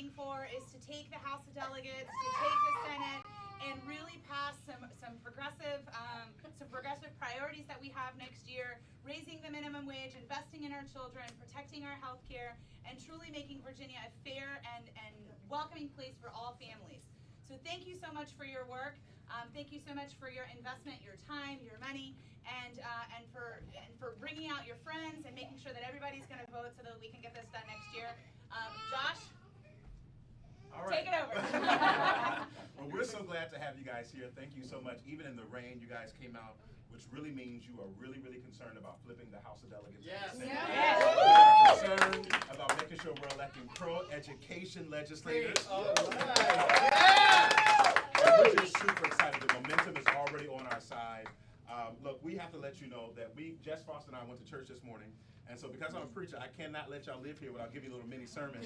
looking for is to take the House of Delegates, to take the Senate, and really pass some progressive priorities that we have next year, raising the minimum wage, investing in our children, protecting our health care, and truly making Virginia a fair and welcoming place for all families. So thank you so much for your work. Thank you so much for your investment, your time, your money, and for bringing out your friends and making sure that everybody's going to vote so that we can get this done next year. Josh, all right. Take it over. Well, we're so glad to have you guys here. Thank you so much. Even in the rain, you guys came out, which really means you are really, really concerned about flipping the House of Delegates. Yes. Yes. Yes. We are concerned about making sure we're electing pro-education legislators. All right. Yeah. And we're just super excited. The momentum is already on our side. Look, we have to let you know that Jess Frost and I went to church this morning. And so because I'm a preacher, I cannot let y'all live here without giving you a little mini sermon.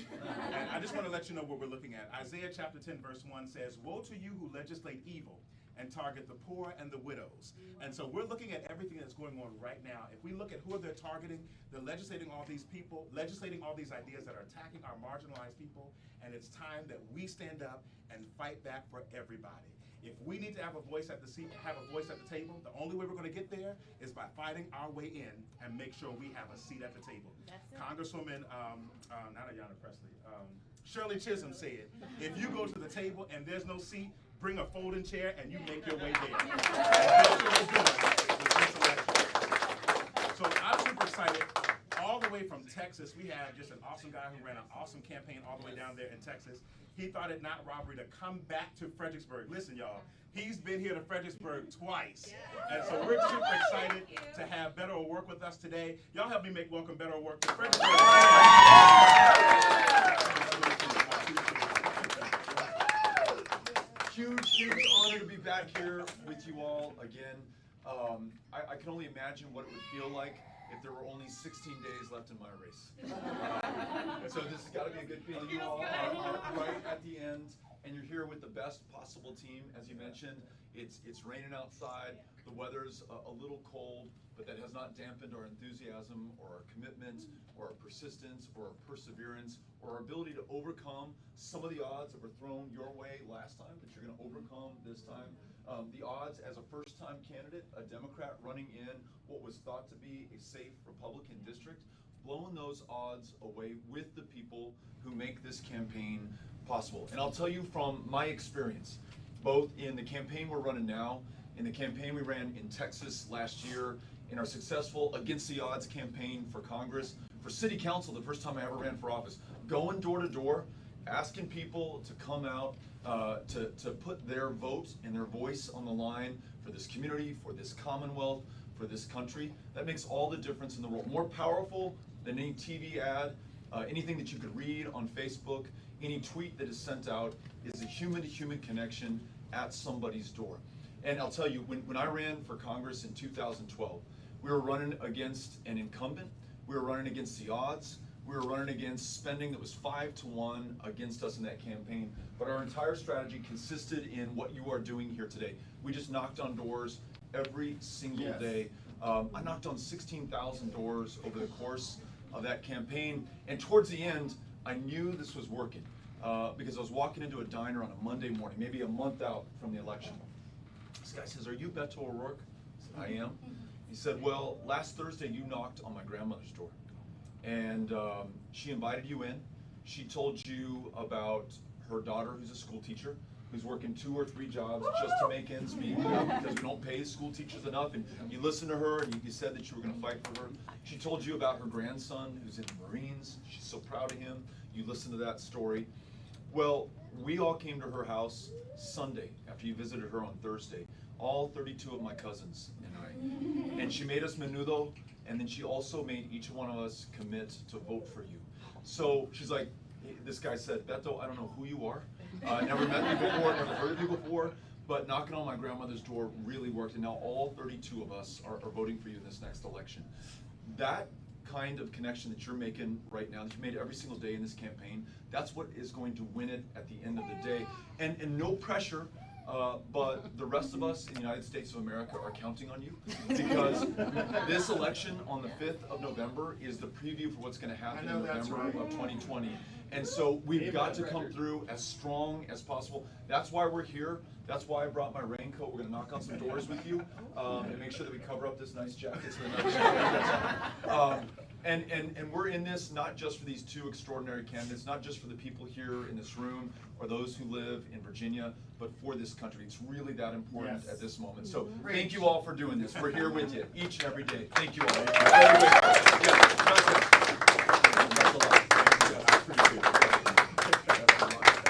And I just want to let you know what we're looking at. Isaiah chapter 10 verse 1 says, "Woe to you who legislate evil and target the poor and the widows." And so we're looking at everything that's going on right now. If we look at who they're targeting, they're legislating all these people, legislating all these ideas that are attacking our marginalized people. And it's time that we stand up and fight back for everybody. If we need to have a voice at the table, the only way we're going to get there is by fighting our way in and make sure we have a seat at the table. Congresswoman, not Ayanna Pressley, Shirley Chisholm said, if you go to the table and there's no seat, bring a folding chair and you make your way there. And that's what we're doing with this election. So I'm super excited. All the way from Texas, we have just an awesome guy who ran an awesome campaign all the way down there in Texas. He thought it not robbery to come back to Fredericksburg. Listen, y'all, he's been here to Fredericksburg twice. And so we're super excited to have Beto work with us today. Y'all help me welcome Beto work to Fredericksburg. Huge honor to be back here with you all again. I can only imagine what it would feel like if there were only 16 days left in my race. So this has got to be a good feeling. You all are right at the end, and you're here with the best possible team. As you mentioned, it's raining outside. The weather's a little cold, but that has not dampened our enthusiasm or our commitment or our persistence or our perseverance or our ability to overcome some of the odds that were thrown your way last time that you're going to overcome this time. The odds as a first-time candidate, a Democrat running in what was thought to be a safe Republican district, blowing those odds away with the people who make this campaign possible. And I'll tell you from my experience, both in the campaign we're running now, in the campaign we ran in Texas last year, in our successful Against the Odds campaign for Congress, for City Council, the first time I ever ran for office, going door to door, asking people to come out, to put their vote and their voice on the line for this community, for this Commonwealth, for this country. That makes all the difference in the world. More powerful than any TV ad, anything that you could read on Facebook, any tweet that is sent out is a human-to-human connection at somebody's door. And I'll tell you, when I ran for Congress in 2012, we were running against an incumbent, we were running against the odds, we were running against spending that was 5-to-1 against us in that campaign. But our entire strategy consisted in what you are doing here today. We just knocked on doors every single day. I knocked on 16,000 doors over the course of that campaign. And towards the end, I knew this was working because I was walking into a diner on a Monday morning, maybe a month out from the election. This guy says, "Are you Beto O'Rourke?" I said, "I am." He said, "Well, last Thursday you knocked on my grandmother's door. And she invited you in. She told you about her daughter who's a school teacher, who's working 2 or 3 jobs just to make ends meet because we don't pay school teachers enough. And you listened to her and you said that you were going to fight for her. She told you about her grandson who's in the Marines. She's so proud of him. You listened to that story. Well, we all came to her house Sunday after you visited her on Thursday, all 32 of my cousins and I. And she made us menudo, and then she also made each one of us commit to vote for you. So she's like, this guy said, "Beto, I don't know who you are. Never met you before, never heard of you before, but knocking on my grandmother's door really worked, and now all 32 of us are voting for you in this next election." That kind of connection that you're making right now, that you made every single day in this campaign, that's what is going to win it at the end of the day. And no pressure, but the rest of us in the United States of America are counting on you, because this election on the 5th of November is the preview for what's going to happen in November of 2020. And so we've got to come through as strong as possible. That's why we're here. That's why I brought my raincoat. We're going to knock on some doors with you and make sure that we cover up this nice jacket so that and we're in this not just for these two extraordinary candidates, not just for the people here in this room or those who live in Virginia, but for this country. It's really that important at this moment. So thank you all for doing this. We're here with you each and every day. Thank you all. Thank you. Yeah, that's it. That's a lot. I appreciate it.